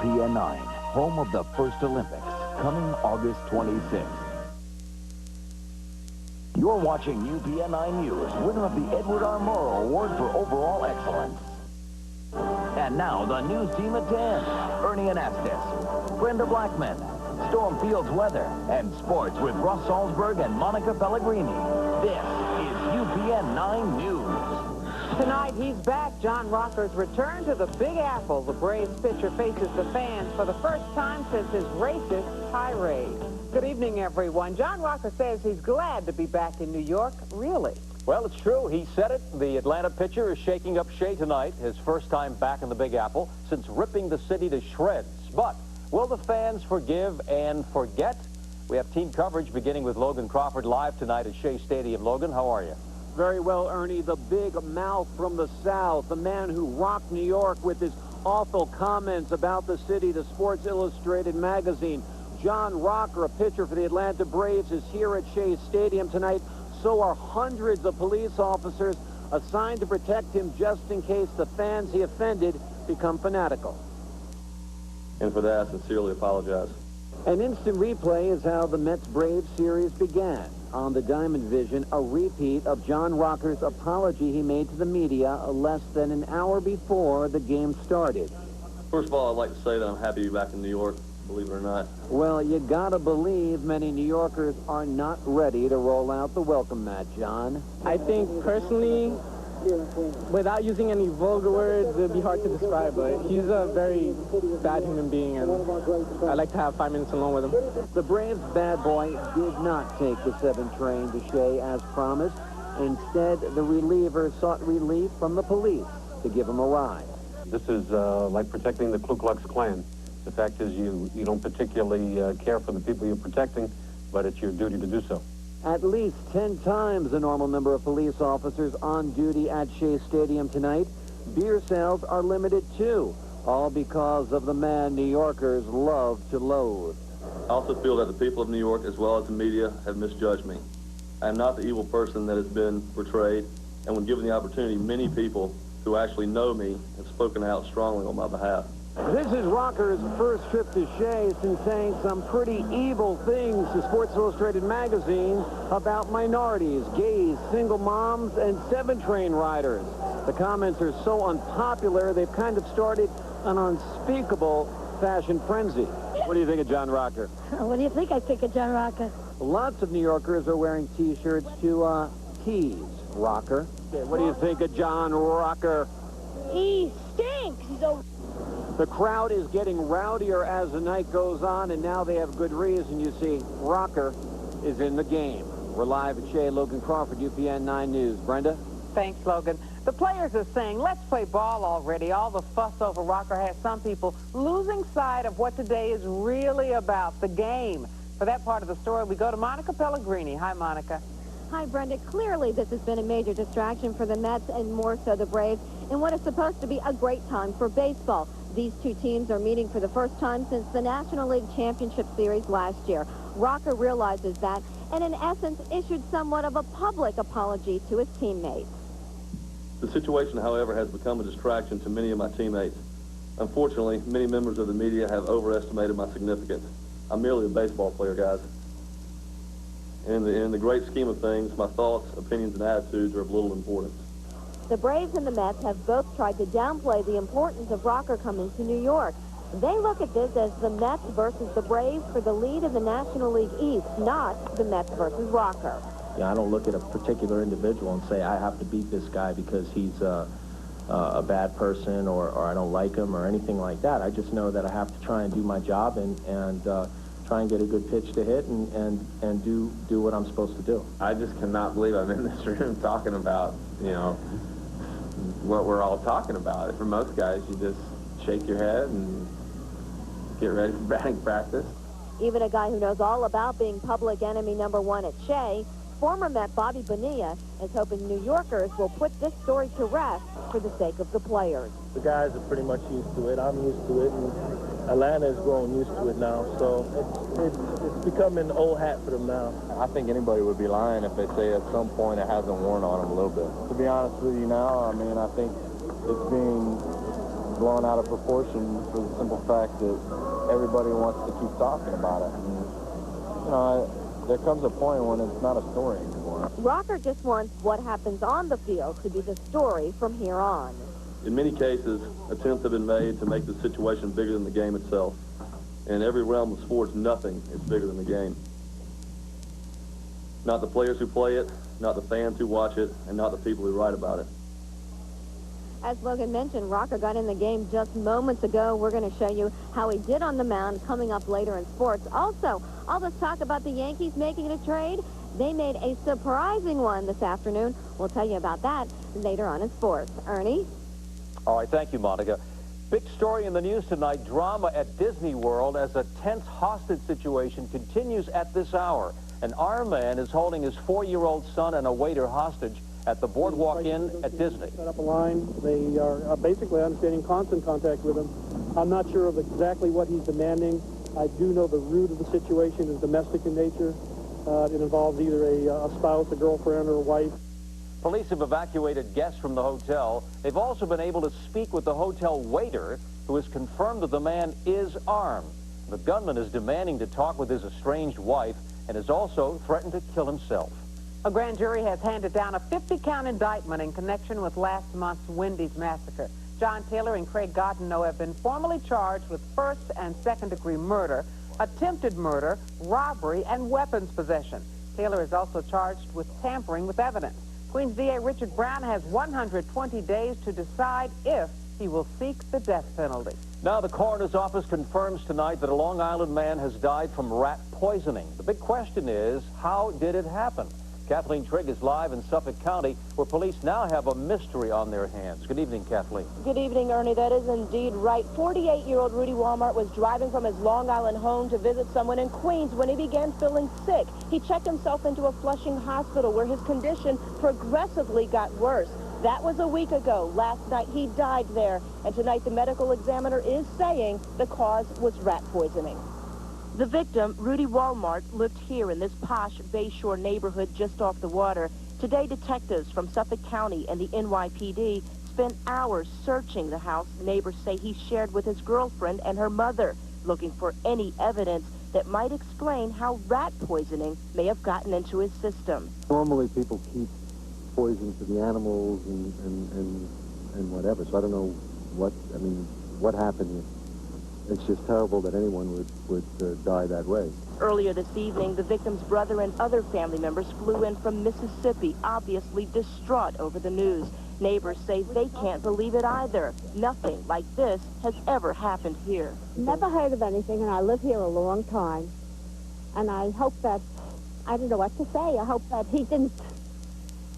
UPN 9, home of the first Olympics, coming August 26th. You're watching UPN 9 News, winner of the Edward R. Murrow Award for Overall Excellence. And now, the news team at 10. Ernie Anastas, Brenda Blackman, Storm Field's weather, and sports with Russ Salzberg and Monica Pellegrini. This is UPN 9 News. Tonight, he's back. John Rocker's return to the Big Apple. The Braves pitcher faces the fans for the first time since his racist tirade. Good evening, everyone. John Rocker says he's glad to be back in New York. Really? Well, it's true. He said it. The Atlanta pitcher is shaking up Shea tonight, his first time back in the Big Apple since ripping the city to shreds. But will the fans forgive and forget? We have team coverage beginning with Logan Crawford live tonight at Shea Stadium. Logan, how are you? Very well, Ernie. The big mouth from the South, the man who rocked New York with his awful comments about the city, the Sports Illustrated magazine. John Rocker, a pitcher for the Atlanta Braves, is here at Shea Stadium tonight. So are hundreds of police officers assigned to protect him just in case the fans he offended become fanatical. And for that, I sincerely apologize. An instant replay is how the Mets-Braves series began. On the Diamond Vision, a repeat of John Rocker's apology he made to the media less than an hour before the game started. First of all, I'd like to say that I'm happy to be back in New York, believe it or not. Well, you gotta believe many New Yorkers are not ready to roll out the welcome mat, John. I think personally, without using any vulgar words, it'd be hard to describe, but he's a very bad human being, and I like to have 5 minutes alone with him. The Braves bad boy did not take the 7 train to Shea as promised. Instead, the reliever sought relief from the police to give him a ride. This is like protecting the Ku Klux Klan. The fact is you don't particularly care for the people you're protecting, but it's your duty to do so. At least 10 times the normal number of police officers on duty at Shea Stadium tonight. Beer sales are limited too, all because of the man New Yorkers love to loathe. I also feel that the people of New York, as well as the media, have misjudged me. I am not the evil person that has been portrayed, and when given the opportunity, many people who actually know me have spoken out strongly on my behalf. This is Rocker's first trip to Shea since saying some pretty evil things to Sports Illustrated magazine about minorities, gays, single moms, and 7 train riders. The comments are so unpopular, they've kind of started an unspeakable fashion frenzy. What do you think of John Rocker? What do you think I think of John Rocker? Lots of New Yorkers are wearing T-shirts to tease Rocker. Okay, what do you think of John Rocker? He stinks. He's a... The crowd is getting rowdier as the night goes on, and now they have good reason. You see, Rocker is in the game. We're live at Shea. Logan Crawford, UPN 9 News. Brenda? Thanks, Logan. The players are saying, let's play ball already. All the fuss over Rocker has some people losing sight of what today is really about, the game. For that part of the story, we go to Monica Pellegrini. Hi, Monica. Hi, Brenda. Clearly, this has been a major distraction for the Mets and more so the Braves in what is supposed to be a great time for baseball. These two teams are meeting for the first time since the National League Championship Series last year. Rocker realizes that and, in essence, issued somewhat of a public apology to his teammates. The situation, however, has become a distraction to many of my teammates. Unfortunately, many members of the media have overestimated my significance. I'm merely a baseball player, guys. In the great scheme of things, my thoughts, opinions, and attitudes are of little importance. The Braves and the Mets have both tried to downplay the importance of Rocker coming to New York. They look at this as the Mets versus the Braves for the lead in the National League East, not the Mets versus Rocker. Yeah, I don't look at a particular individual and say I have to beat this guy because he's a bad person or I don't like him or anything like that. I just know that I have to try and do my job and try and get a good pitch to hit and do what I'm supposed to do. I just cannot believe I'm in this room talking about, you know, what we're all talking about. For most guys, you just shake your head and get ready for batting practice. Even a guy who knows all about being public enemy #1 at Shea, former Met Bobby Bonilla is hoping New Yorkers will put this story to rest for the sake of the players. The guys are pretty much used to it. I'm used to it, and Atlanta is growing used to it now. So it's becoming old hat for them now. I think anybody would be lying if they say at some point it hasn't worn on them a little bit. To be honest with you now, I mean, I think it's being blown out of proportion for the simple fact that everybody wants to keep talking about it. And, you know, there comes a point when it's not a story anymore. Rocker just wants what happens on the field to be the story from here on. In many cases, attempts have been made to make the situation bigger than the game itself. In every realm of sports, nothing is bigger than the game. Not the players who play it, not the fans who watch it, and not the people who write about it. As Logan mentioned, Rocker got in the game just moments ago. We're going to show you how he did on the mound coming up later in sports. Also, all this talk about the Yankees making a trade, they made a surprising one this afternoon. We'll tell you about that later on in sports. Ernie? All right, thank you, Monica. Big story in the news tonight, drama at Disney World as a tense hostage situation continues at this hour. An armed man is holding his 4-year-old son and a waiter hostage at the Boardwalk Inn at Disney. Set up a line. They are basically, I understand, in constant contact with him. I'm not sure of exactly what he's demanding. I do know the root of the situation is domestic in nature. It involves either a spouse, a girlfriend, or a wife. Police have evacuated guests from the hotel. They've also been able to speak with the hotel waiter, who has confirmed that the man is armed. The gunman is demanding to talk with his estranged wife and has also threatened to kill himself. A grand jury has handed down a 50-count indictment in connection with last month's Wendy's massacre. John Taylor and Craig Godineau have been formally charged with first and second-degree murder, attempted murder, robbery, and weapons possession. Taylor is also charged with tampering with evidence. Queens DA Richard Brown has 120 days to decide if he will seek the death penalty. Now, the coroner's office confirms tonight that a Long Island man has died from rat poisoning. The big question is, how did it happen? Kathleen Trigg is live in Suffolk County, where police now have a mystery on their hands. Good evening, Kathleen. Good evening, Ernie. That is indeed right. 48-year-old Rudy Walmart was driving from his Long Island home to visit someone in Queens when he began feeling sick. He checked himself into a Flushing hospital where his condition progressively got worse. That was a week ago. Last night, he died there. And tonight, the medical examiner is saying the cause was rat poisoning. The victim, Rudy Walmart, lived here in this posh Bayshore neighborhood just off the water. Today, detectives from Suffolk County and the NYPD spent hours searching the house neighbors say he shared with his girlfriend and her mother, looking for any evidence that might explain how rat poisoning may have gotten into his system. Normally, people keep poison to the animals and whatever, so I don't know what happened here. It's just terrible that anyone would die that way. Earlier this evening, the victim's brother and other family members flew in from Mississippi, obviously distraught over the news. Neighbors say they can't believe it either. Nothing like this has ever happened here. Never heard of anything, and I live here a long time. And I hope that, I don't know what to say, I hope that he didn't,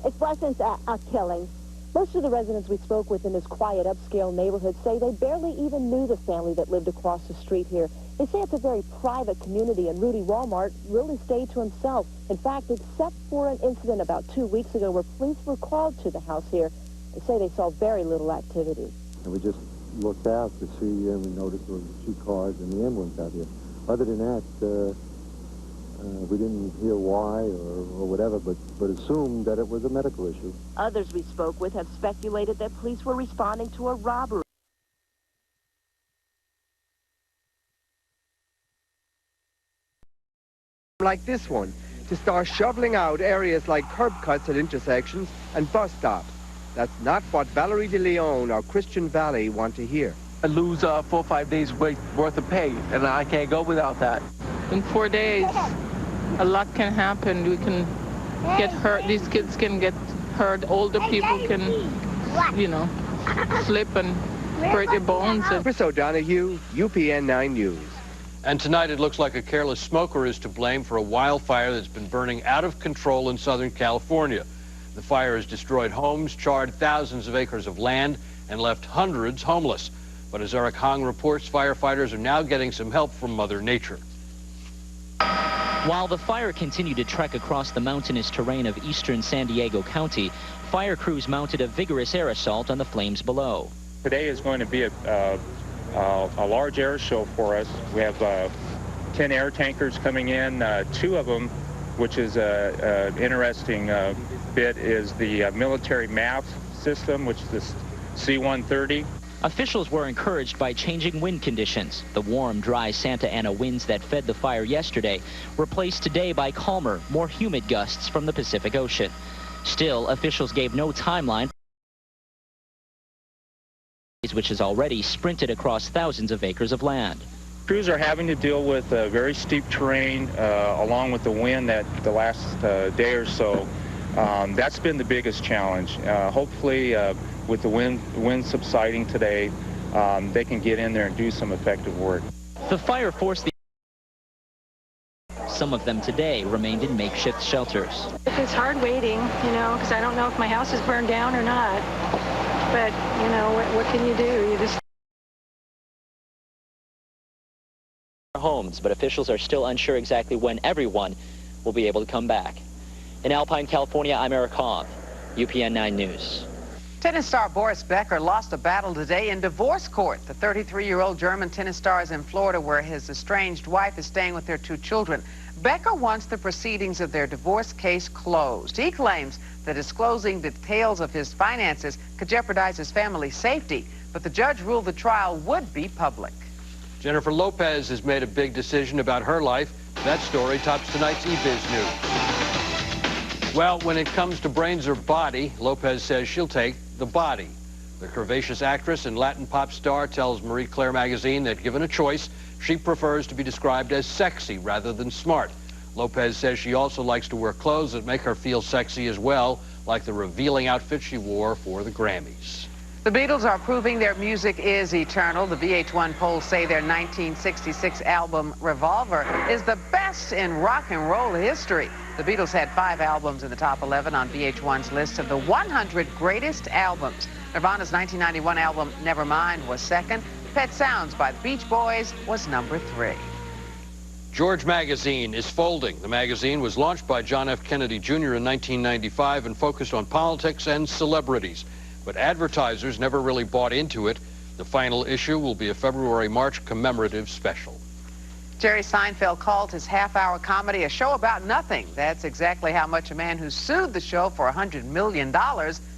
it wasn't a killing. Most of the residents we spoke with in this quiet, upscale neighborhood say they barely even knew the family that lived across the street here. They say it's a very private community, and Rudy Walmart really stayed to himself. In fact, except for an incident about 2 weeks ago where police were called to the house here, they say they saw very little activity. And we just looked out to see, and we noticed there were 2 cars and the ambulance out here. Other than that, we didn't hear why or whatever, but assumed that it was a medical issue. Others we spoke with have speculated that police were responding to a robbery. Like this one, to start shoveling out areas like curb cuts at intersections and bus stops. That's not what Valerie de Leon or Christian Valley want to hear. I lose 4 or 5 days worth of pay, and I can't go without that. In 4 days, a lot can happen. We can get hurt. These kids can get hurt. Older people can, slip and break their bones. Chris O'Donoghue, UPN 9 News. And tonight it looks like a careless smoker is to blame for a wildfire that's been burning out of control in Southern California. The fire has destroyed homes, charred thousands of acres of land, and left hundreds homeless. But as Eric Hong reports, firefighters are now getting some help from Mother Nature. While the fire continued to trek across the mountainous terrain of eastern San Diego County, fire crews mounted a vigorous air assault on the flames below. Today is going to be a large air show for us. We have 10 air tankers coming in. 2 of them, which is an interesting bit, is the military MAF system, which is the C-130. Officials were encouraged by changing wind conditions. The warm, dry Santa Ana winds that fed the fire yesterday replaced today by calmer, more humid gusts from the Pacific Ocean. Still, officials gave no timeline, which has already sprinted across thousands of acres of land. Crews are having to deal with very steep terrain along with the wind that the last day or so. That's been the biggest challenge. Hopefully, with the wind subsiding today, they can get in there and do some effective work. The fire forced the... Some of them today remained in makeshift shelters. It's hard waiting, you know, because I don't know if my house is burned down or not. But, you know, what can you do? You just... Homes, but officials are still unsure exactly when everyone will be able to come back. In Alpine, California, I'm Eric Hoff, UPN 9 News. Tennis star Boris Becker lost a battle today in divorce court. The 33-year-old German tennis star is in Florida, where his estranged wife is staying with their 2 children. Becker wants the proceedings of their divorce case closed. He claims that disclosing details of his finances could jeopardize his family's safety, but the judge ruled the trial would be public. Jennifer Lopez has made a big decision about her life. That story tops tonight's eBiz News. Well, when it comes to brains or body, Lopez says she'll take the body. The curvaceous actress and Latin pop star tells Marie Claire magazine that given a choice, she prefers to be described as sexy rather than smart. Lopez says she also likes to wear clothes that make her feel sexy as well, like the revealing outfit she wore for the Grammys. The Beatles are proving their music is eternal. The VH1 polls say their 1966 album, Revolver, is the best in rock and roll history. The Beatles had 5 albums in the top 11 on VH1's list of the 100 greatest albums. Nirvana's 1991 album, Nevermind, was second. Pet Sounds by the Beach Boys was number 3. George Magazine is folding. The magazine was launched by John F. Kennedy Jr. in 1995 and focused on politics and celebrities. But advertisers never really bought into it. The final issue will be a February-March commemorative special. Jerry Seinfeld called his half-hour comedy a show about nothing. That's exactly how much a man who sued the show for $100 million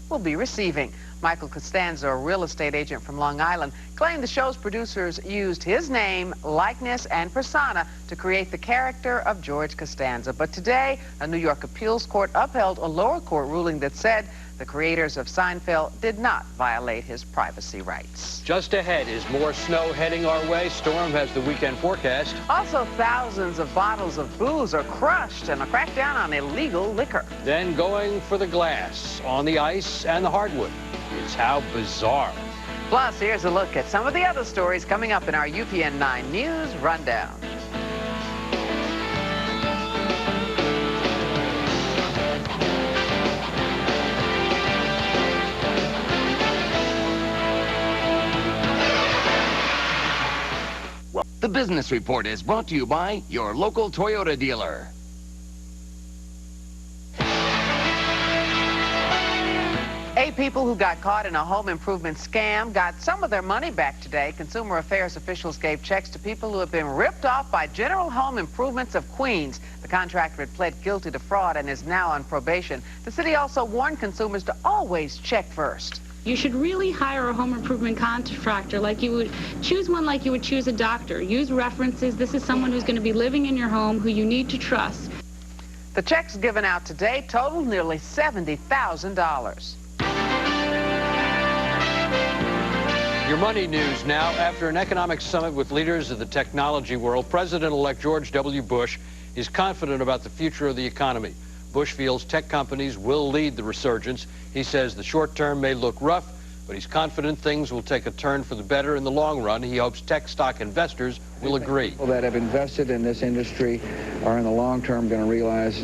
will be receiving. Michael Costanza, a real estate agent from Long Island, claimed the show's producers used his name, likeness, and persona to create the character of George Costanza. But today, a New York appeals court upheld a lower court ruling that said the creators of Seinfeld did not violate his privacy rights. Just ahead is more snow heading our way. Storm has the weekend forecast. Also, thousands of bottles of booze are crushed and a crackdown on illegal liquor. Then going for the glass, on the ice, and the hardwood. It's how bizarre. Plus, here's a look at some of the other stories coming up in our UPN 9 News Rundown. The Business Report is brought to you by your local Toyota dealer. Eight people who got caught in a home improvement scam got some of their money back today. Consumer Affairs officials gave checks to people who have been ripped off by General Home Improvements of Queens. The contractor had pled guilty to fraud and is now on probation. The city also warned consumers to always check first. You should really hire a home improvement contractor like you would choose one like you would choose a doctor. Use references. This is someone who's going to be living in your home who you need to trust. The checks given out today totaled nearly $70,000. Your money news now. After an economic summit with leaders of the technology world, President-elect George W. Bush is confident about the future of the economy. Bush feels tech companies will lead the resurgence. He says the short term may look rough, but he's confident things will take a turn for the better in the long run. He hopes tech stock investors will agree. People that have invested in this industry are in the long term going to realize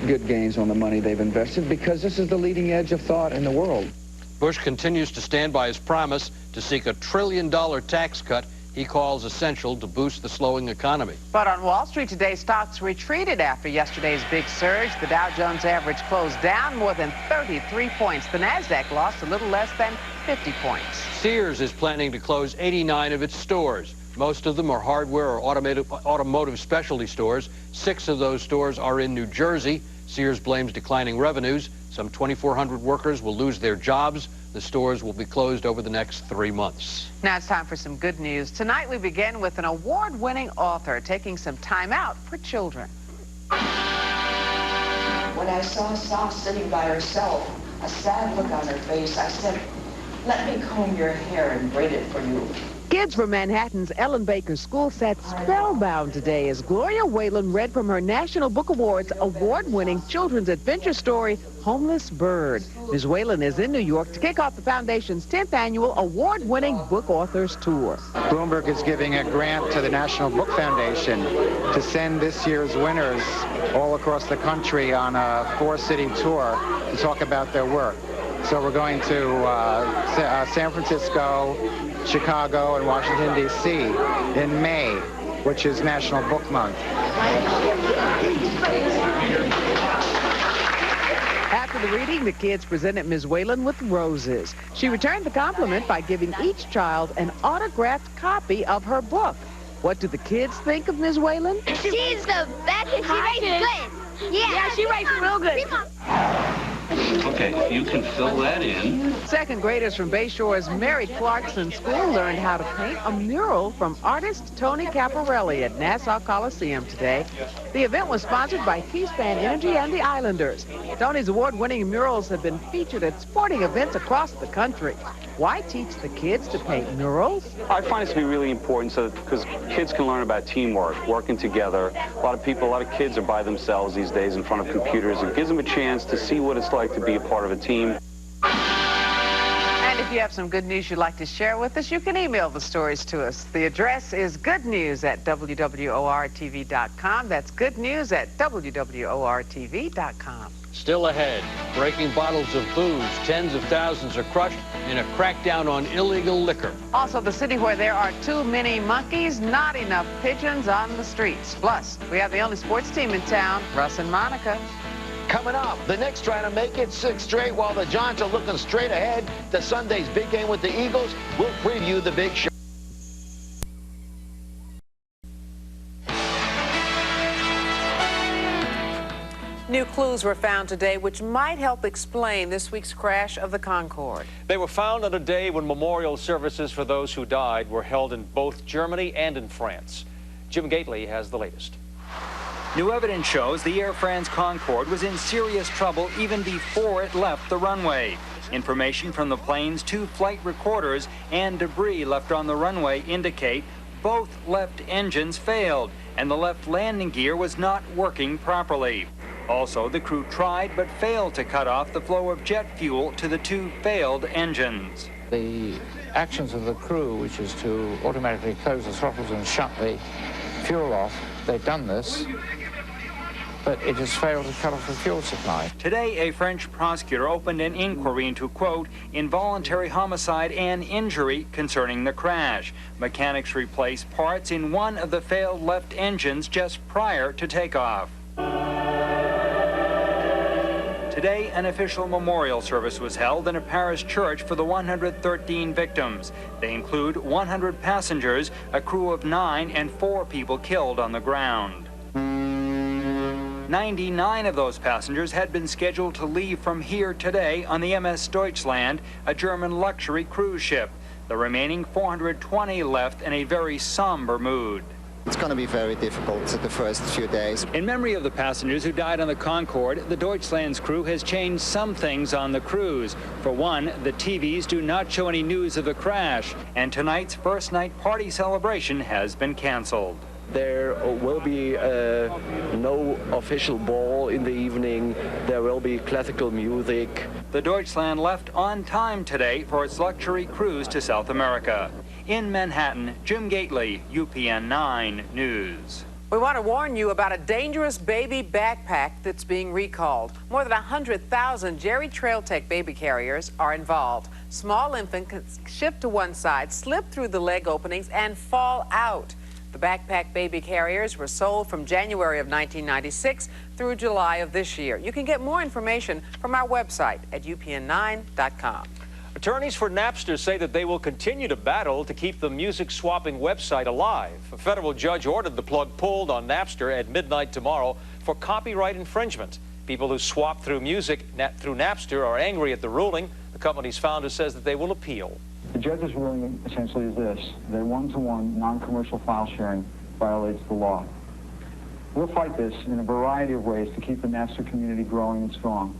good gains on the money they've invested, because this is the leading edge of thought in the world. Bush continues to stand by his promise to seek a $1 trillion tax cut he calls essential to boost the slowing economy. But on Wall Street today, stocks retreated after yesterday's big surge. The Dow Jones average closed down more than 33 points. The NASDAQ lost a little less than 50 points. Sears is planning to close 89 of its stores. Most of them are hardware or automotive specialty stores. 6 of those stores are in New Jersey. Sears blames declining revenues. Some 2,400 workers will lose their jobs. The stores will be closed over the next 3 months. Now it's time for some good news. Tonight we begin with an award-winning author taking some time out for children. When I saw Soft sitting by herself, a sad look on her face, I said, "Let me comb your hair and braid it for you." Kids from Manhattan's Ellen Baker School sat spellbound today as Gloria Whalen read from her National Book Awards award-winning children's adventure story, Homeless Bird. Ms. Whalen is in New York to kick off the Foundation's 10th annual award-winning book authors tour. Bloomberg is giving a grant to the National Book Foundation to send this year's winners all across the country on a 4-city tour to talk about their work. So we're going to San Francisco, Chicago, and Washington, D.C. in May, which is National Book Month. After the reading, the kids presented Ms. Whalen with roses. She returned the compliment by giving each child an autographed copy of her book. What do the kids think of Ms. Whalen? She's the best and she writes good. Yeah, she writes real good. Okay, if you can fill that in. Second graders from Bayshore's Mary Clarkson School learned how to paint a mural from artist Tony Caparelli at Nassau Coliseum today. The event was sponsored by Keyspan Energy and the Islanders. Tony's award-winning murals have been featured at sporting events across the country. Why teach the kids to paint murals? I find it to be really important because kids can learn about teamwork, working together. A lot of kids are by themselves these days in front of computers. It gives them a chance to see what it's like to be a part of a team. And if you have some good news you'd like to share with us, you can email the stories to us. The address is goodnews@WWORTV.com. That's goodnews@WWORTV.com. Still ahead, breaking bottles of booze. Tens of thousands are crushed in a crackdown on illegal liquor. Also, the city where there are too many monkeys, not enough pigeons on the streets. Plus, we have the only sports team in town, Russ and Monica. Coming up, the Knicks trying to make it 6 straight while the Giants are looking straight ahead to Sunday's big game with the Eagles. We'll preview the big show. New clues were found today which might help explain this week's crash of the Concorde. They were found on a day when memorial services for those who died were held in both Germany and in France. Jim Gately has the latest. New evidence shows the Air France Concorde was in serious trouble even before it left the runway. Information from the plane's 2 flight recorders and debris left on the runway indicate both left engines failed and the left landing gear was not working properly. Also, the crew tried but failed to cut off the flow of jet fuel to the 2 failed engines. The actions of the crew, which is to automatically close the throttles and shut the fuel off, they've done this, but it has failed to cut off the fuel supply. Today, a French prosecutor opened an inquiry into, quote, involuntary homicide and injury concerning the crash. Mechanics replaced parts in one of the failed left engines just prior to takeoff. Today, an official memorial service was held in a Paris church for the 113 victims. They include 100 passengers, a crew of 9, and 4 people killed on the ground. 99 of those passengers had been scheduled to leave from here today on the MS Deutschland, a German luxury cruise ship. The remaining 420 left in a very somber mood. It's going to be very difficult the first few days. In memory of the passengers who died on the Concorde, the Deutschland's crew has changed some things on the cruise. For one, the TVs do not show any news of the crash, and tonight's first night party celebration has been canceled. There will be no official ball in the evening. There will be classical music. The Deutschland left on time today for its luxury cruise to South America. In Manhattan, Jim Gately, UPN 9 News. We want to warn you about a dangerous baby backpack that's being recalled. More than 100,000 Jerry Trailtech baby carriers are involved. Small infants can shift to one side, slip through the leg openings, and fall out. The backpack baby carriers were sold from January of 1996 through July of this year. You can get more information from our website at upn9.com. Attorneys for Napster say that they will continue to battle to keep the music-swapping website alive. A federal judge ordered the plug pulled on Napster at midnight tomorrow for copyright infringement. People who swap through music through Napster are angry at the ruling. The company's founder says that they will appeal. The judge's ruling essentially is this: that one-to-one non-commercial file sharing violates the law. We'll fight this in a variety of ways to keep the Napster community growing and strong.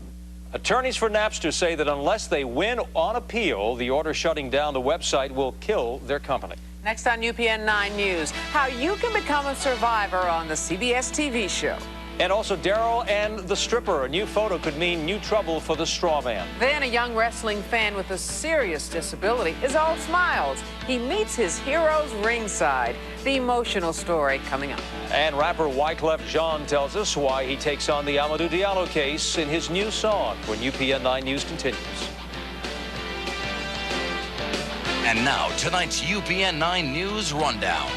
Attorneys for Napster say that unless they win on appeal, the order shutting down the website will kill their company. Next on UPN 9 News, how you can become a survivor on the CBS TV show. And also Daryl and the stripper. A new photo could mean new trouble for the straw man. Then a young wrestling fan with a serious disability is all smiles. He meets his heroes ringside. The emotional story coming up. And rapper Wyclef Jean tells us why he takes on the Amadou Diallo case in his new song when UPN 9 News continues. And now, tonight's UPN 9 News Rundown.